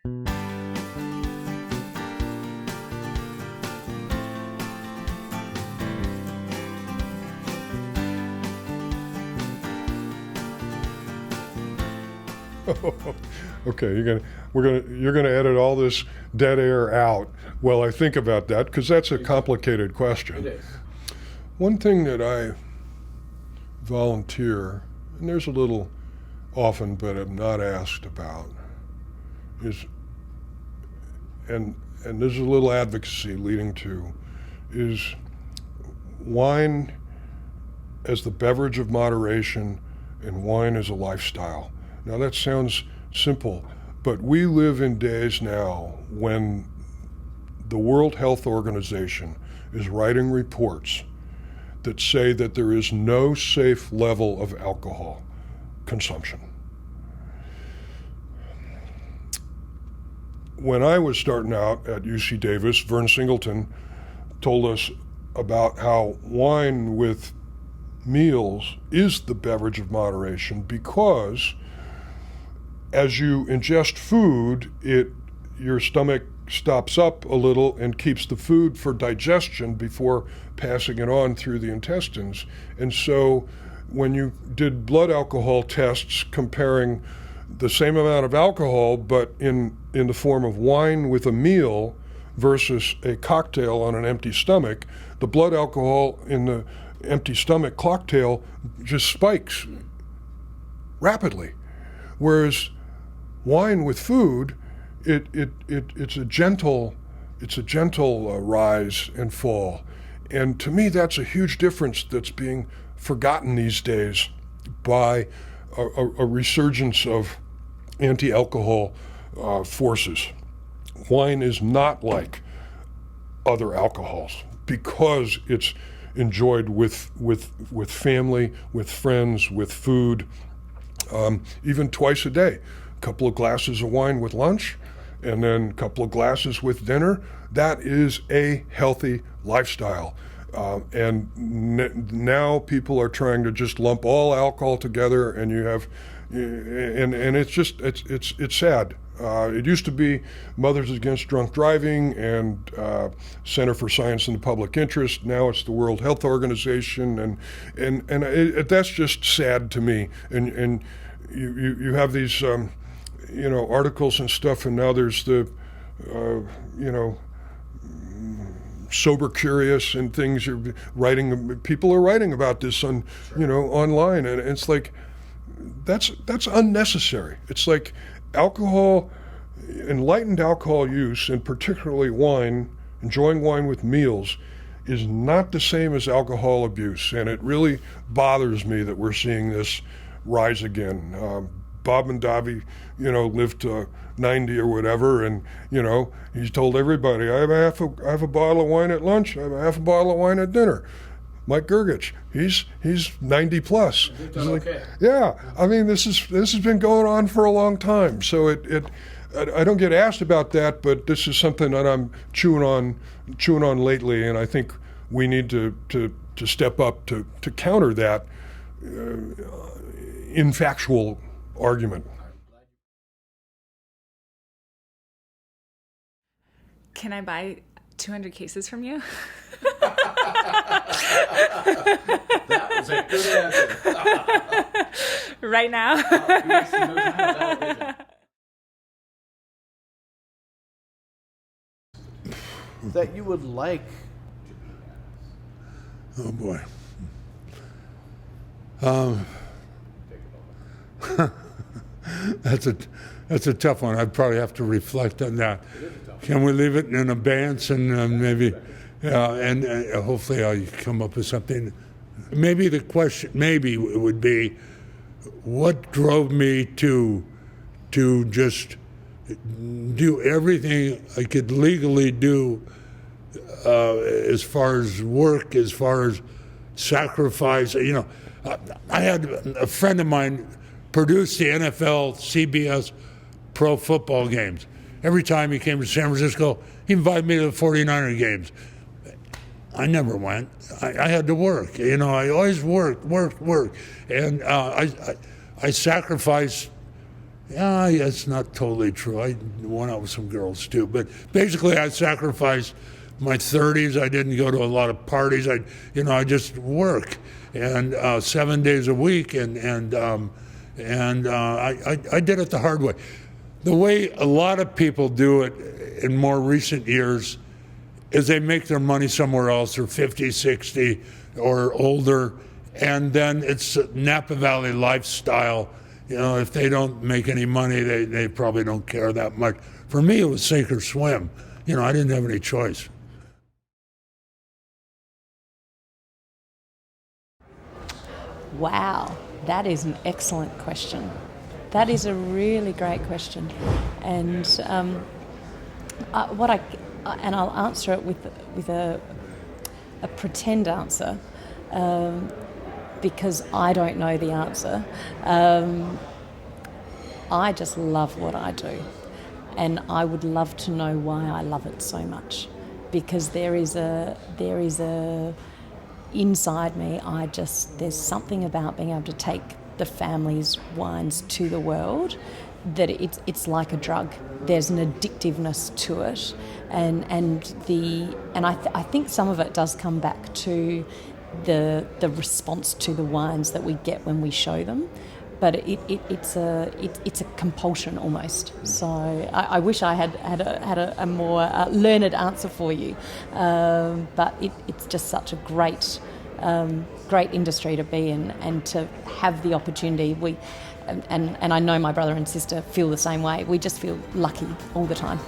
Okay, you're gonna edit all this dead air out while I think about that, because that's a complicated question. It is. One thing that I volunteer, and there's a little often, but I'm not asked about, is, and there's a little advocacy leading to, is wine as the beverage of moderation and wine as a lifestyle. Now that sounds simple, but we live in days now when the World Health Organization is writing reports that say that there is no safe level of alcohol consumption. When I was starting out at UC Davis, Vern Singleton told us about how wine with meals is the beverage of moderation, because as you ingest food, your stomach stops up a little and keeps the food for digestion before passing it on through the intestines. And so when you did blood alcohol tests comparing the same amount of alcohol but in the form of wine with a meal versus a cocktail on an empty stomach, the blood alcohol in the empty stomach cocktail just spikes rapidly. Whereas wine with food, it's a gentle rise and fall. And to me, that's a huge difference that's being forgotten these days by a resurgence of anti-alcohol forces. Wine is not like other alcohols because it's enjoyed with family, with friends, with food, even twice a day. A couple of glasses of wine with lunch, and then a couple of glasses with dinner. That is a healthy lifestyle. And now people are trying to just lump all alcohol together, and you have, and it's sad. It used to be Mothers Against Drunk Driving and Center for Science and the Public Interest. Now it's the World Health Organization, and that's just sad to me. And you have these articles and stuff, and now there's the sober curious and things you're writing. People are writing about this on online, and it's like that's unnecessary. It's like alcohol, enlightened alcohol use, and particularly wine, enjoying wine with meals, is not the same as alcohol abuse, and it really bothers me that we're seeing this rise again. Bob Mondavi, lived to 90 or whatever, and he's told everybody, I have a bottle of wine at lunch, I have a half a bottle of wine at dinner. Mike Gergich, he's 90 plus. He's like, okay. Yeah, I mean this has been going on for a long time. So I don't get asked about that, but this is something that I'm chewing on lately, and I think we need to step up to counter that infactual argument. Can I buy 200 cases from you? That was a good answer. Right now? That you would like. Oh boy. That's a tough one. I'd probably have to reflect on that. Can we leave it in abeyance and maybe, and hopefully I'll come up with something. Maybe the question, would be, what drove me to just do everything I could legally do as far as work, as far as sacrifice. I had a friend of mine produce the NFL CBS pro football games. Every time he came to San Francisco, he invited me to the 49er games. I never went. I had to work. I always worked. And I sacrificed, Yeah, it's not totally true. I went out with some girls too, but basically I sacrificed my 30s. I didn't go to a lot of parties. I just work and 7 days a week, and I did it the hard way. The way a lot of people do it in more recent years is they make their money somewhere else. They're 50, 60, or older, and then it's a Napa Valley lifestyle. If they don't make any money, they probably don't care that much. For me, it was sink or swim. I didn't have any choice. Wow, that is an excellent question. That is a really great question, and I'll answer it with a pretend answer, because I don't know the answer. I just love what I do, and I would love to know why I love it so much, because there is a inside me. There's something about being able to take the family's wines to the world that it's like a drug. There's an addictiveness to it, and I think some of it does come back to the response to the wines that we get when we show them, but it's a compulsion almost. So I wish I had a more learned answer for you, but it's just such a great industry to be in, and to have the opportunity. And I know my brother and sister feel the same way. We just feel lucky all the time.